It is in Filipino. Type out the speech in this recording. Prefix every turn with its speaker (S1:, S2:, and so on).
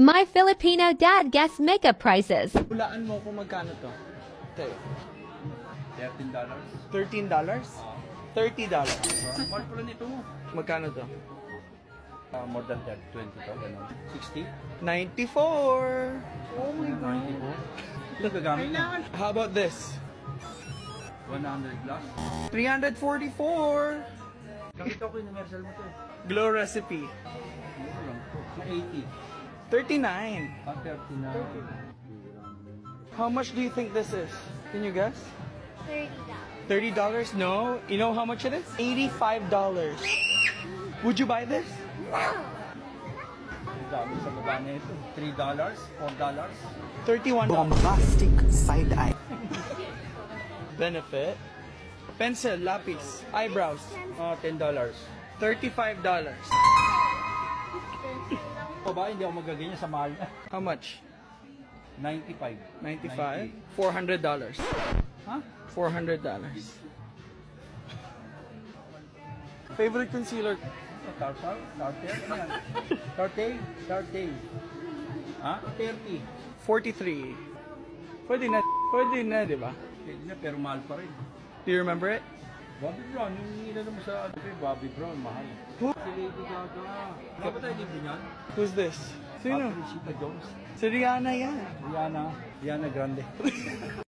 S1: My Filipino dad guess makeup prices.
S2: Hulaan mo kung magkano to. Tayo.
S3: $13.
S2: $13? $30.
S3: Mahal pala nito.
S2: Magkano to?
S3: More than that, 20 to, gano'n. 60?
S2: $94. Oh my God.
S3: 94? Yung gagamit na.
S2: How about this?
S3: 100 plus.
S2: $344.
S3: Nakita ko yung universal mo to eh.
S2: Glow recipe.
S3: Ano lang to? Na 80.
S2: $39.
S3: 39.
S2: How much do you think this is? Can you guess?
S4: $30.
S2: $30? No. You know how much it is? $85. Would you buy this?
S3: Ang dami sa baba na ito. $3? $4?
S2: $31.
S5: Bombastic side eye.
S2: Benefit. Pencil, lapis, eyebrows.
S3: $10.
S2: $35.
S3: O ba, hindi ako magaganyan sa mahal na.
S2: How much?
S3: 95.
S2: 95. $400.
S3: Ha?
S2: $400. Favorite concealer?
S3: Tartar? Tartar? Ano yan? Tartar? Tartar. Ha? 30.
S2: 43. Pwede na, di ba?
S3: Pwede na, pero mahal pa rin.
S2: Do you remember it?
S3: Bobby Brown, yung inano mo sa Bobby Brown, mahal.
S2: Who?
S3: Si Lady Gaga. Dapat tayo libre niyan?
S2: Who's this? Sino?
S3: Rita Jones.
S2: Si Rihanna yan.
S3: Rihanna Grande.